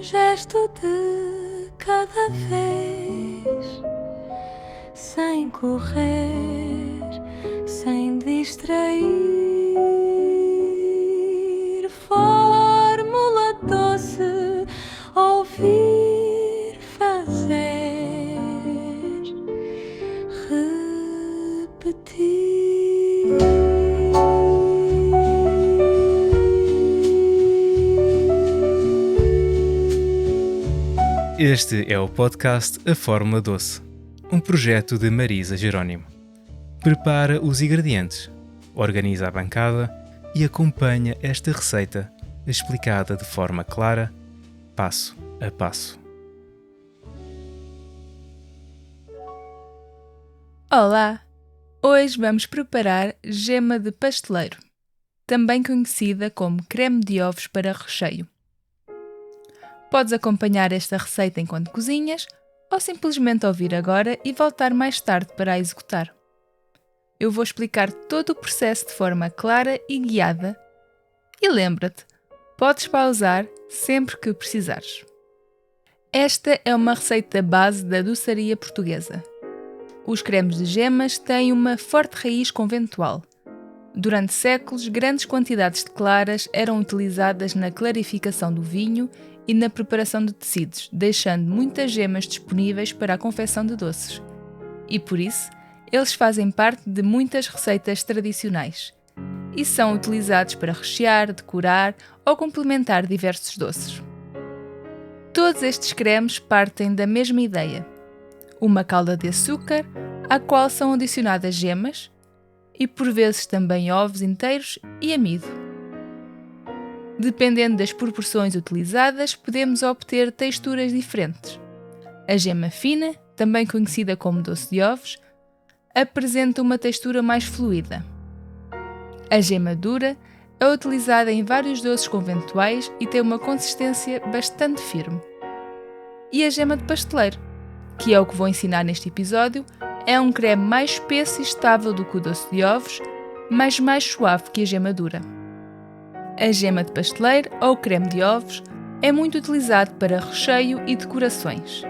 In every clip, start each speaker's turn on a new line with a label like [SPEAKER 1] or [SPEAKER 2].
[SPEAKER 1] gesto de cada vez, sem correr, sem distrair. Fórmula doce, ouvir, fazer, repetir.
[SPEAKER 2] Este é o podcast A Fórmula Doce, um projeto de Marisa Jerónimo. Prepara os ingredientes, organiza a bancada e acompanha esta receita explicada de forma clara, passo a passo.
[SPEAKER 3] Olá! Hoje vamos preparar gema de pasteleiro, também conhecida como creme de ovos para recheio. Podes acompanhar esta receita enquanto cozinhas ou simplesmente ouvir agora e voltar mais tarde para a executar. Eu vou explicar todo o processo de forma clara e guiada. E lembra-te, podes pausar sempre que precisares. Esta é uma receita base da doçaria portuguesa. Os cremes de gemas têm uma forte raiz conventual. Durante séculos, grandes quantidades de claras eram utilizadas na clarificação do vinho e na preparação de tecidos, deixando muitas gemas disponíveis para a confecção de doces. E por isso, eles fazem parte de muitas receitas tradicionais e são utilizados para rechear, decorar ou complementar diversos doces. Todos estes cremes partem da mesma ideia: uma calda de açúcar à qual são adicionadas gemas e por vezes também ovos inteiros e amido. Dependendo das proporções utilizadas, podemos obter texturas diferentes. A gema fina, também conhecida como doce de ovos, apresenta uma textura mais fluida. A gema dura é utilizada em vários doces conventuais e tem uma consistência bastante firme. E a gema de pasteleiro, que é o que vou ensinar neste episódio, é um creme mais espesso e estável do que o doce de ovos, mas mais suave que a gema dura. A gema de pasteleiro, ou creme de ovos, é muito utilizado para recheio e decorações.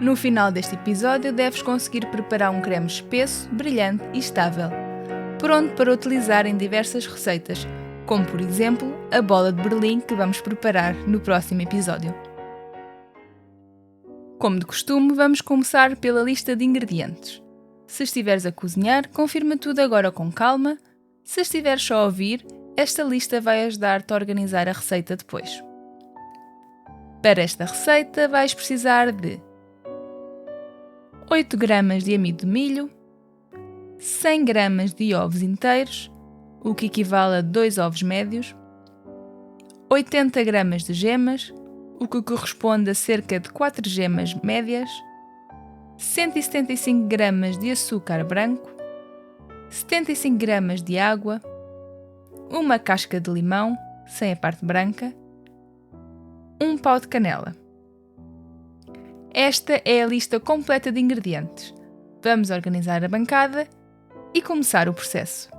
[SPEAKER 3] No final deste episódio deves conseguir preparar um creme espesso, brilhante e estável, pronto para utilizar em diversas receitas, como por exemplo a bola de Berlim que vamos preparar no próximo episódio. Como de costume, vamos começar pela lista de ingredientes. Se estiveres a cozinhar, confirma tudo agora com calma. Se estiveres só a ouvir, esta lista vai ajudar-te a organizar a receita depois. Para esta receita vais precisar de 8 gramas de amido de milho, 100 gramas de ovos inteiros, o que equivale a 2 ovos médios, 80 gramas de gemas, o que corresponde a cerca de 4 gemas médias, 175 gramas de açúcar branco, 75 gramas de água, uma casca de limão, sem a parte branca, um pau de canela. Esta é a lista completa de ingredientes. Vamos organizar a bancada e começar o processo.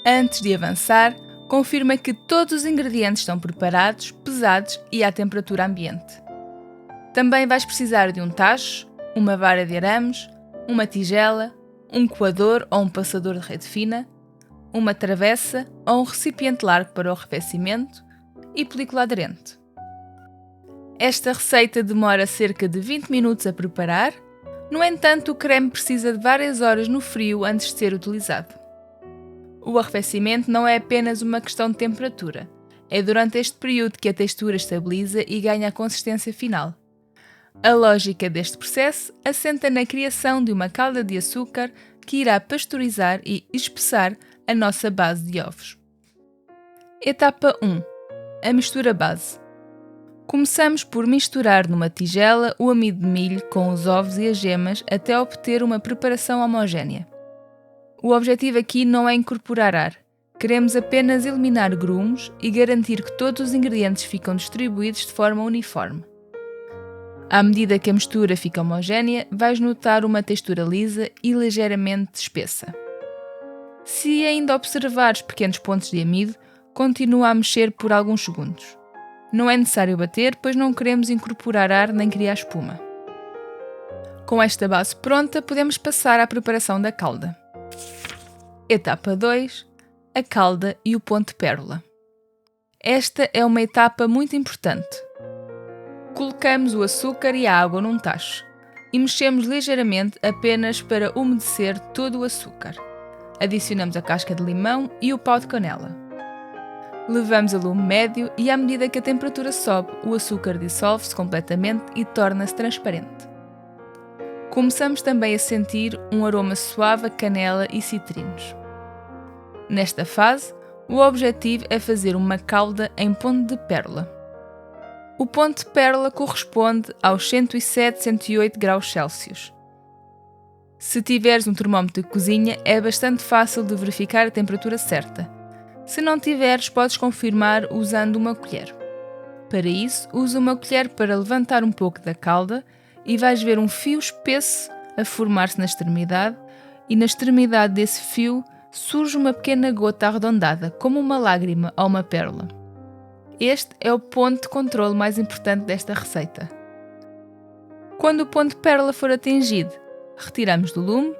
[SPEAKER 3] Antes de avançar, confirma que todos os ingredientes estão preparados, pesados e à temperatura ambiente. Também vais precisar de um tacho, uma vara de arames, uma tigela, um coador ou um passador de rede fina, uma travessa ou um recipiente largo para o arrefecimento e película aderente. Esta receita demora cerca de 20 minutos a preparar, no entanto o creme precisa de várias horas no frio antes de ser utilizado. O arrefecimento não é apenas uma questão de temperatura, é durante este período que a textura estabiliza e ganha a consistência final. A lógica deste processo assenta na criação de uma calda de açúcar que irá pasteurizar e espessar a nossa base de ovos. Etapa 1. A mistura base. Começamos por misturar numa tigela o amido de milho com os ovos e as gemas até obter uma preparação homogénea. O objetivo aqui não é incorporar ar. Queremos apenas eliminar grumos e garantir que todos os ingredientes ficam distribuídos de forma uniforme. À medida que a mistura fica homogénea, vais notar uma textura lisa e ligeiramente espessa. Se ainda observares pequenos pontos de amido, continua a mexer por alguns segundos. Não é necessário bater, pois não queremos incorporar ar nem criar espuma. Com esta base pronta, podemos passar à preparação da calda. Etapa 2. A calda e o ponto de pérola. Esta é uma etapa muito importante. Colocamos o açúcar e a água num tacho e mexemos ligeiramente apenas para umedecer todo o açúcar. Adicionamos a casca de limão e o pau de canela. Levamos a lume médio e, à medida que a temperatura sobe, o açúcar dissolve-se completamente e torna-se transparente. Começamos também a sentir um aroma suave a canela e citrinos. Nesta fase, o objetivo é fazer uma calda em ponto de pérola. O ponto de pérola corresponde aos 107-108 graus Celsius. Se tiveres um termómetro de cozinha, é bastante fácil de verificar a temperatura certa. Se não tiveres, podes confirmar usando uma colher. Para isso, usa uma colher para levantar um pouco da calda e vais ver um fio espesso a formar-se na extremidade, e na extremidade desse fio surge uma pequena gota arredondada, como uma lágrima ou uma pérola. Este é o ponto de controle mais importante desta receita. Quando o ponto de pérola for atingido, retiramos do lume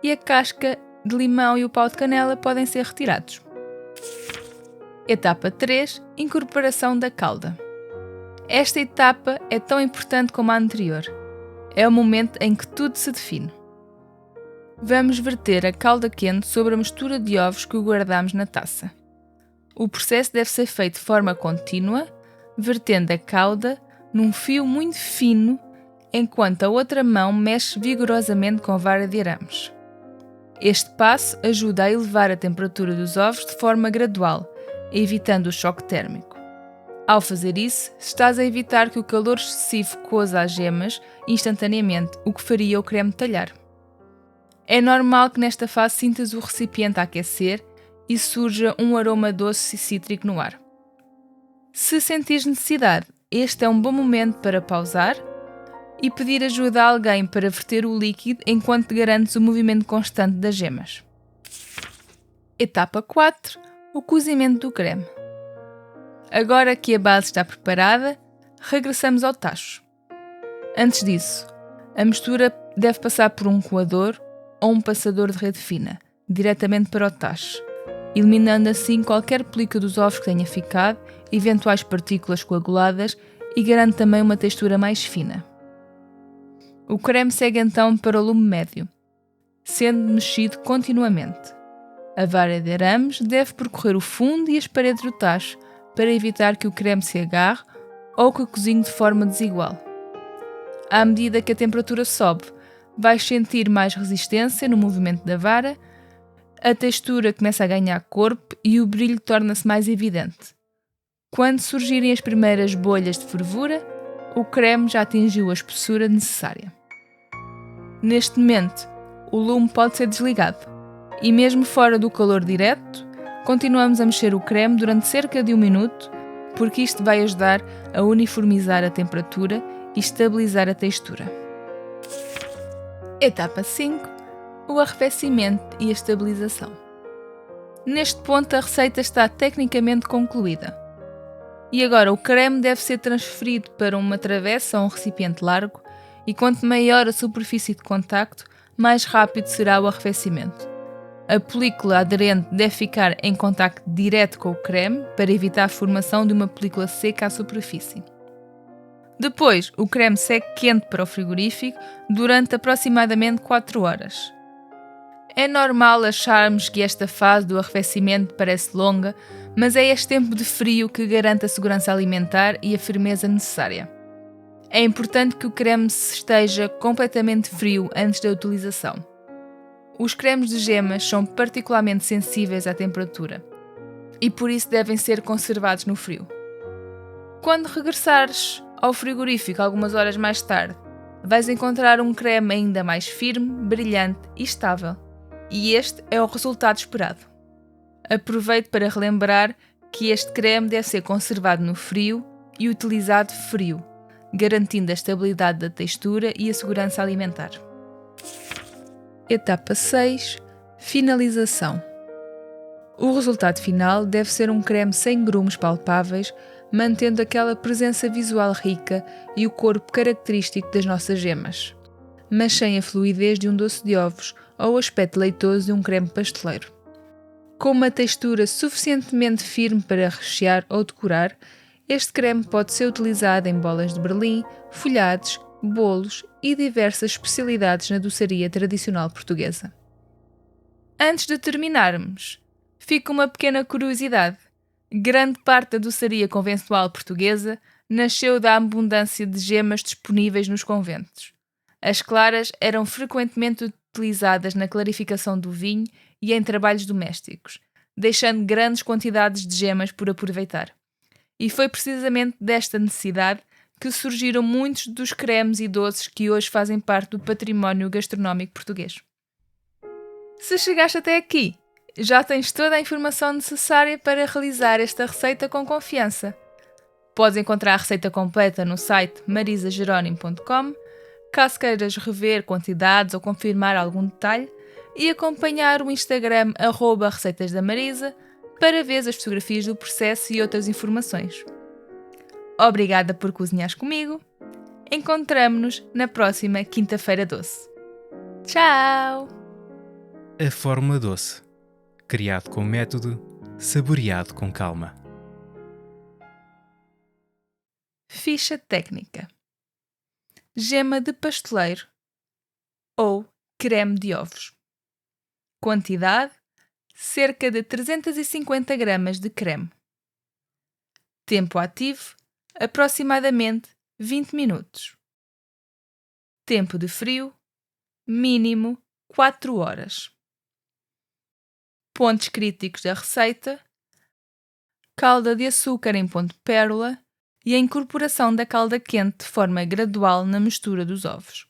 [SPEAKER 3] e a casca de limão e o pau de canela podem ser retirados. Etapa 3. Incorporação da calda. Esta etapa é tão importante como a anterior. É o momento em que tudo se define. Vamos verter a calda quente sobre a mistura de ovos que guardamos na taça. O processo deve ser feito de forma contínua, vertendo a calda num fio muito fino, enquanto a outra mão mexe vigorosamente com a vara de arames. Este passo ajuda a elevar a temperatura dos ovos de forma gradual, evitando o choque térmico. Ao fazer isso, estás a evitar que o calor excessivo coza as gemas instantaneamente, o que faria o creme talhar. É normal que nesta fase sintas o recipiente a aquecer e surja um aroma doce e cítrico no ar. Se sentires necessidade, este é um bom momento para pausar e pedir ajuda a alguém para verter o líquido enquanto garantes o movimento constante das gemas. Etapa 4. O cozimento do creme. Agora que a base está preparada, regressamos ao tacho. Antes disso, a mistura deve passar por um coador ou um passador de rede fina, diretamente para o tacho, eliminando assim qualquer pelica dos ovos que tenha ficado, eventuais partículas coaguladas, e garante também uma textura mais fina. O creme segue então para o lume médio, sendo mexido continuamente. A vara de arames deve percorrer o fundo e as paredes do tacho para evitar que o creme se agarre ou que cozinhe de forma desigual. À medida que a temperatura sobe, vais sentir mais resistência no movimento da vara, a textura começa a ganhar corpo e o brilho torna-se mais evidente. Quando surgirem as primeiras bolhas de fervura, o creme já atingiu a espessura necessária. Neste momento, o lume pode ser desligado e, mesmo fora do calor direto, continuamos a mexer o creme durante cerca de 1 minuto, porque isto vai ajudar a uniformizar a temperatura e estabilizar a textura. Etapa 5. O arrefecimento e a estabilização. Neste ponto, a receita está tecnicamente concluída. E agora o creme deve ser transferido para uma travessa ou um recipiente largo, e quanto maior a superfície de contacto, mais rápido será o arrefecimento. A película aderente deve ficar em contacto direto com o creme para evitar a formação de uma película seca à superfície. Depois, o creme segue quente para o frigorífico durante aproximadamente 4 horas. É normal acharmos que esta fase do arrefecimento parece longa, mas é este tempo de frio que garante a segurança alimentar e a firmeza necessária. É importante que o creme esteja completamente frio antes da utilização. Os cremes de gemas são particularmente sensíveis à temperatura e por isso devem ser conservados no frio. Quando regressares ao frigorífico algumas horas mais tarde, vais encontrar um creme ainda mais firme, brilhante e estável. E este é o resultado esperado. Aproveito para relembrar que este creme deve ser conservado no frio e utilizado frio, garantindo a estabilidade da textura e a segurança alimentar. Etapa 6. Finalização. O resultado final deve ser um creme sem grumos palpáveis, mantendo aquela presença visual rica e o corpo característico das nossas gemas, mas sem a fluidez de um doce de ovos ou o aspecto leitoso de um creme pasteleiro. Com uma textura suficientemente firme para rechear ou decorar, este creme pode ser utilizado em bolas de Berlim, folhados, bolos e diversas especialidades na doçaria tradicional portuguesa. Antes de terminarmos, fica uma pequena curiosidade. Grande parte da doçaria conventual portuguesa nasceu da abundância de gemas disponíveis nos conventos. As claras eram frequentemente utilizadas na clarificação do vinho e em trabalhos domésticos, deixando grandes quantidades de gemas por aproveitar. E foi precisamente desta necessidade que surgiram muitos dos cremes e doces que hoje fazem parte do património gastronómico português. Se chegaste até aqui, já tens toda a informação necessária para realizar esta receita com confiança. Podes encontrar a receita completa no site marisajeronim.com, caso queiras rever quantidades ou confirmar algum detalhe, e acompanhar o Instagram @receitasdamarisa para ver as fotografias do processo e outras informações. Obrigada por cozinhares comigo. Encontramo-nos na próxima Quinta-feira Doce. Tchau!
[SPEAKER 2] A Fórmula Doce. Criado com método, saboreado com calma.
[SPEAKER 3] Ficha técnica: gema de pasteleiro ou creme de ovos. Quantidade: cerca de 350 gramas de creme. Tempo ativo: aproximadamente 20 minutos. Tempo de frio: mínimo 4 horas. Pontos críticos da receita: calda de açúcar em ponto pérola e a incorporação da calda quente de forma gradual na mistura dos ovos.